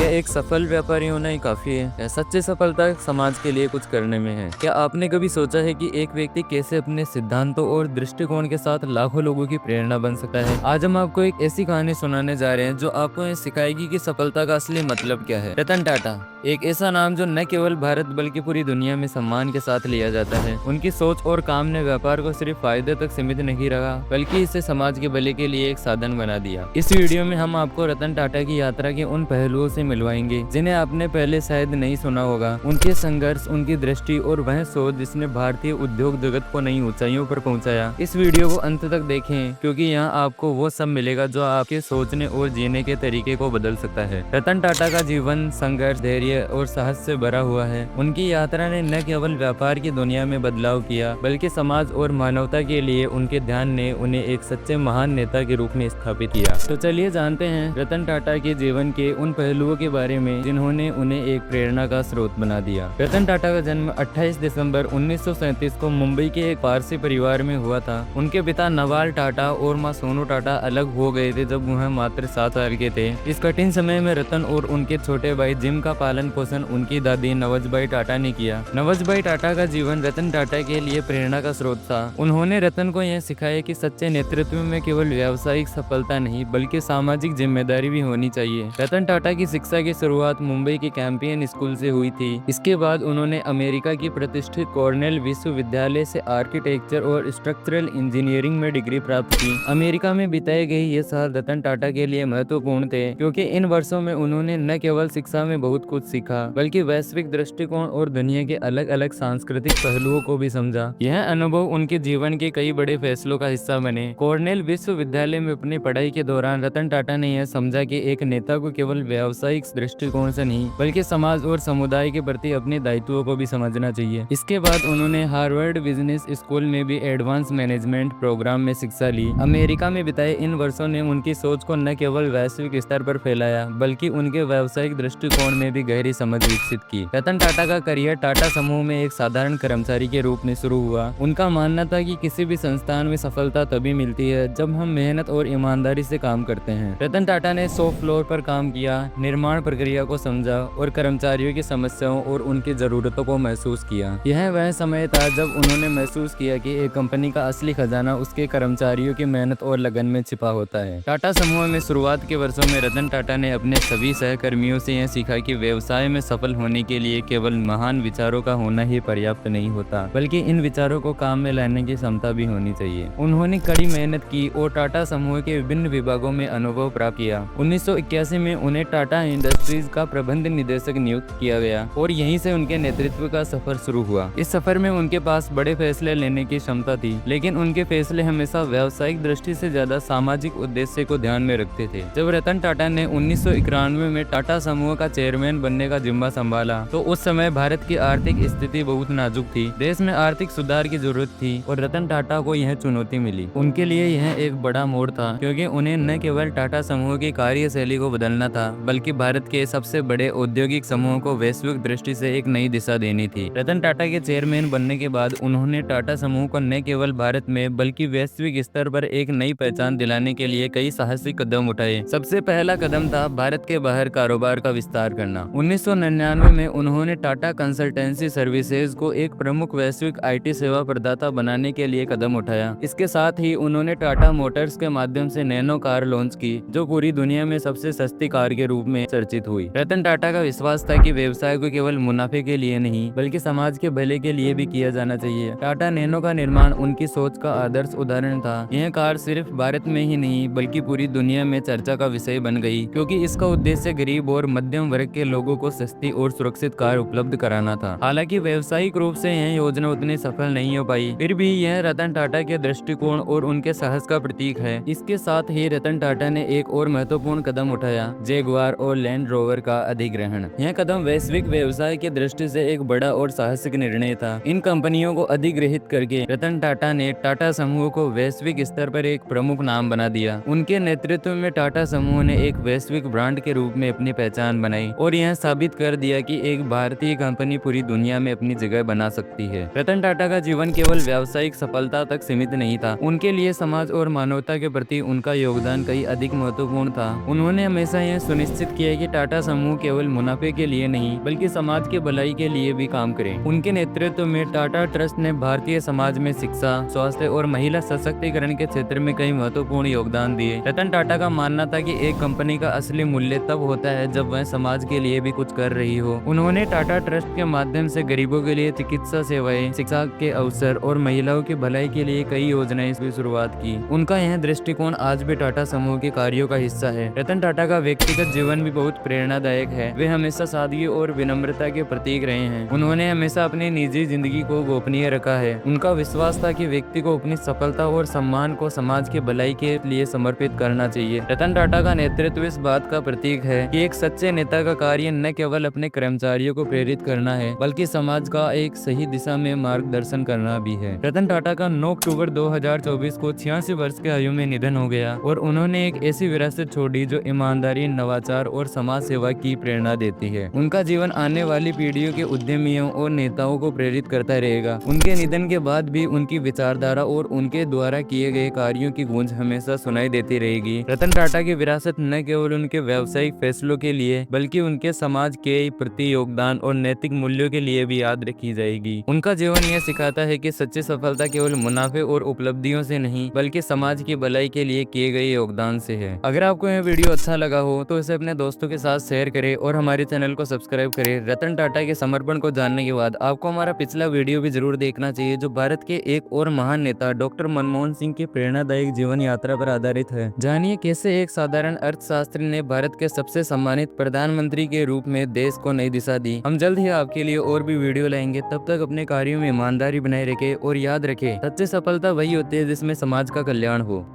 क्या एक सफल व्यापारी होना ही काफी है या सच्ची सफलता समाज के लिए कुछ करने में है? क्या आपने कभी सोचा है कि एक व्यक्ति कैसे अपने सिद्धांतों और दृष्टिकोण के साथ लाखों लोगों की प्रेरणा बन सकता है? आज हम आपको एक ऐसी कहानी सुनाने जा रहे हैं जो आपको ये सिखाएगी कि सफलता का असली मतलब क्या है। रतन टाटा एक ऐसा नाम जो न केवल भारत बल्कि पूरी दुनिया में सम्मान के साथ लिया जाता है। उनकी सोच और काम ने व्यापार को सिर्फ फायदे तक सीमित नहीं रखा बल्कि इसे समाज के भले के लिए एक साधन बना दिया। इस वीडियो में हम आपको रतन टाटा की यात्रा के उन पहलुओं से मिलवाएंगे जिन्हें आपने पहले शायद नहीं सुना होगा। उनके संघर्ष, उनकी दृष्टि और वह सोच जिसने भारतीय उद्योग जगत को नई ऊंचाइयों पर पहुंचाया। इस वीडियो को अंत तक देखें क्योंकि यहाँ आपको वो सब मिलेगा जो आपके सोचने और जीने के तरीके को बदल सकता है। रतन टाटा का जीवन संघर्ष, धैर्य और साहस से भरा हुआ है। उनकी यात्रा ने न केवल व्यापार की दुनिया में बदलाव किया बल्कि समाज और मानवता के लिए उनके ध्यान ने उन्हें एक सच्चे महान नेता के रूप में स्थापित किया। तो चलिए जानते हैं रतन टाटा के जीवन के उन पहलुओं के बारे में जिन्होंने उन्हें एक प्रेरणा का स्रोत बना दिया। रतन टाटा का जन्म 28 दिसंबर 1937 को मुंबई के एक पारसी परिवार में हुआ था। उनके पिता नवाल टाटा और मां सोनू टाटा अलग हो गए थे जब वह मात्र 7 साल के थे। इस कठिन समय में रतन और उनके छोटे भाई जिम का पालन पोषण उनकी दादी नवजबाई टाटा ने किया। नवजबाई टाटा का जीवन रतन टाटा के लिए प्रेरणा का स्रोत था। उन्होंने रतन को यह सिखाया कि सच्चे नेतृत्व में केवल व्यावसायिक सफलता नहीं बल्कि सामाजिक जिम्मेदारी भी होनी चाहिए। रतन टाटा की शिक्षा की शुरुआत मुंबई के कैंपियन स्कूल से हुई थी। इसके बाद उन्होंने अमेरिका की प्रतिष्ठित कॉर्नेल विश्वविद्यालय से आर्किटेक्चर और स्ट्रक्चरल इंजीनियरिंग में डिग्री प्राप्त की। अमेरिका में बिताए गए ये साल रतन टाटा के लिए महत्वपूर्ण थे क्योंकि इन वर्षों में उन्होंने न केवल शिक्षा में बहुत कुछ सीखा बल्कि वैश्विक दृष्टिकोण और दुनिया के अलग अलग सांस्कृतिक पहलुओं को भी समझा। यह अनुभव उनके जीवन के कई बड़े फैसलों का हिस्सा बने। कॉर्नेल विश्वविद्यालय में अपनी पढ़ाई के दौरान रतन टाटा ने यह समझा कि एक नेता को केवल व्यावसायिक दृष्टिकोण से नहीं बल्कि समाज और समुदाय के प्रति अपने दायित्वों को भी समझना चाहिए। इसके बाद उन्होंने हार्वर्ड बिजनेस स्कूल में भी एडवांस मैनेजमेंट प्रोग्राम में शिक्षा ली। अमेरिका में बिताए इन वर्षों ने उनकी सोच को न केवल वैश्विक स्तर पर फैलाया बल्कि उनके व्यावसायिक दृष्टिकोण में भी गहरी समझ विकसित की। रतन टाटा का करियर टाटा समूह में एक साधारण कर्मचारी के रूप में शुरू हुआ। उनका मानना था कि किसी भी संस्थान में सफलता तभी मिलती है जब हम मेहनत और ईमानदारी से काम करते हैं। रतन टाटा ने शॉप फ्लोर पर काम किया, निर्माण प्रक्रिया को समझा और कर्मचारियों की समस्याओं और उनकी जरूरतों को महसूस किया। यह वह समय था जब उन्होंने महसूस किया कि एक कंपनी का असली खजाना उसके कर्मचारियों की मेहनत और लगन में छिपा होता है। टाटा समूह में शुरुआत के वर्षों में रतन टाटा ने अपने सभी सहकर्मियों से यह सीखा कि व्यवसाय में सफल होने के लिए केवल महान विचारों का होना ही पर्याप्त नहीं होता बल्कि इन विचारों को काम में लाने की क्षमता भी होनी चाहिए। उन्होंने कड़ी मेहनत की और टाटा समूह के विभिन्न विभागों में अनुभव प्राप्त किया। 1981 में उन्हें टाटा इंडस्ट्रीज का प्रबंध निदेशक नियुक्त किया गया और यहीं से उनके नेतृत्व का सफर शुरू हुआ। इस सफर में उनके पास बड़े फैसले लेने की क्षमता थी लेकिन उनके फैसले हमेशा व्यावसायिक दृष्टि से ज्यादा सामाजिक उद्देश्य को ध्यान में रखते थे। जब रतन टाटा ने 1991 में टाटा समूह का चेयरमैन बनने का जिम्मा संभाला तो उस समय भारत की आर्थिक स्थिति बहुत नाजुक थी। देश में आर्थिक सुधार की जरूरत थी और रतन टाटा को यह चुनौती मिली। उनके लिए यह एक बड़ा मोड़ था क्योंकि उन्हें न केवल टाटा समूह की कार्यशैली को बदलना था बल्कि भारत के सबसे बड़े औद्योगिक समूह को वैश्विक दृष्टि से एक नई दिशा देनी थी। रतन टाटा के चेयरमैन बनने के बाद उन्होंने टाटा समूह को न केवल भारत में बल्कि वैश्विक स्तर पर एक नई पहचान दिलाने के लिए कई साहसिक कदम उठाए। सबसे पहला कदम था भारत के बाहर कारोबार का विस्तार करना। 1999 में उन्होंने टाटा कंसल्टेंसी सर्विसेज को एक प्रमुख वैश्विक आईटी सेवा प्रदाता बनाने के लिए कदम उठाया। इसके साथ ही उन्होंने टाटा मोटर्स के माध्यम से नैनो कार लॉन्च की जो पूरी दुनिया में सबसे सस्ती कार के रूप में चर्चित हुई। रतन टाटा का विश्वास था कि व्यवसाय को केवल मुनाफे के लिए नहीं बल्कि समाज के भले के लिए भी किया जाना चाहिए। टाटा नैनो का निर्माण उनकी सोच का आदर्श उदाहरण था। यह कार सिर्फ भारत में ही नहीं बल्कि पूरी दुनिया में चर्चा का विषय बन गई क्योंकि इसका उद्देश्य गरीब और मध्यम वर्ग के लोगों को सस्ती और सुरक्षित कार उपलब्ध कराना था। हालांकि व्यावसायिक रूप से यह योजना उतनी सफल नहीं हो पाई, फिर भी यह रतन टाटा के दृष्टिकोण और उनके साहस का प्रतीक है। इसके साथ ही रतन टाटा ने एक और महत्वपूर्ण कदम उठाया, जैगुआर और लैंड रोवर का अधिग्रहण। यह कदम वैश्विक व्यवसाय की दृष्टि से एक बड़ा और साहसिक निर्णय था। इन कंपनियों को अधिग्रहित करके रतन टाटा ने टाटा समूह को वैश्विक स्तर पर एक प्रमुख नाम बना दिया। उनके नेतृत्व में टाटा समूह ने एक वैश्विक ब्रांड के रूप में अपनी पहचान बनाई और यह साबित कर दिया कि एक भारतीय कंपनी पूरी दुनिया में अपनी जगह बना सकती है। रतन टाटा का जीवन केवल व्यावसायिक सफलता तक सीमित नहीं था। उनके लिए समाज और मानवता के प्रति उनका योगदान कई अधिक महत्वपूर्ण था। उन्होंने हमेशा यह सुनिश्चित किया कि टाटा समूह केवल मुनाफे के लिए नहीं बल्कि समाज के भलाई के लिए भी काम करे। उनके नेतृत्व में टाटा ट्रस्ट ने भारतीय समाज में शिक्षा, स्वास्थ्य और महिला सशक्तिकरण के क्षेत्र में कई महत्वपूर्ण योगदान दिए। रतन टाटा का मानना था कि एक कंपनी का असली मूल्य तब होता है जब वह समाज के लिए भी कुछ कर रही हो। उन्होंने टाटा ट्रस्ट के माध्यम से गरीबों के लिए चिकित्सा सेवाएं, शिक्षा के अवसर और महिलाओं की भलाई के लिए कई योजनाएं की शुरुआत की। उनका यह दृष्टिकोण आज भी टाटा समूह के कार्यों का हिस्सा है। रतन टाटा का व्यक्तिगत जीवन भी बहुत प्रेरणादायक है। वे हमेशा सादगी और विनम्रता के प्रतीक रहे हैं। उन्होंने हमेशा अपनी निजी जिंदगी को गोपनीय रखा है। उनका विश्वास था कि व्यक्ति को अपनी सफलता और सम्मान को समाज के भलाई के लिए समर्पित करना चाहिए। रतन टाटा का नेतृत्व इस बात का प्रतीक है कि एक सच्चे नेता का कार्य न केवल अपने कर्मचारियों को प्रेरित करना है बल्कि समाज का एक सही दिशा में मार्गदर्शन करना भी है। रतन टाटा का 9 अक्टूबर 2024 को 86 वर्ष की आयु में निधन हो गया और उन्होंने एक ऐसी विरासत छोड़ी जो ईमानदारी, नवाचार और समाज सेवा की प्रेरणा देती है। उनका जीवन आने वाली पीढ़ियों के उद्यमियों और नेताओं को प्रेरित करता रहेगा। उनके निधन के बाद भी उनकी विचारधारा और उनके द्वारा किए गए कार्यों की गूंज हमेशा सुनाई देती रहेगी। रतन टाटा की विरासत न केवल उनके व्यावसायिक फैसलों के लिए बल्कि उनके समाज के प्रति योगदान और नैतिक मूल्यों के लिए भी याद रखी जाएगी। उनका जीवन यह सिखाता है कि सच्ची सफलता केवल मुनाफे और उपलब्धियों से नहीं बल्कि समाज की भलाई के लिए किए गए योगदान से है। अगर आपको यह वीडियो अच्छा लगा हो तो इसे अपने दोस्तों के साथ शेयर करें और हमारे चैनल को सब्सक्राइब करें। रतन टाटा के समर्पण को जानने के बाद आपको हमारा पिछला वीडियो भी जरूर देखना चाहिए जो भारत के एक और महान नेता डॉक्टर मनमोहन सिंह की प्रेरणादायक जीवन यात्रा पर आधारित है। जानिए कैसे एक साधारण अर्थशास्त्री ने भारत के सबसे सम्मानित प्रधानमंत्री के रूप में देश को नई दिशा दी। हम जल्द ही आपके लिए और भी वीडियो लाएंगे। तब तक अपने कार्यों में ईमानदारी बनाए रखें और याद रखें, सच्ची सफलता वही होती है जिसमें समाज का कल्याण हो।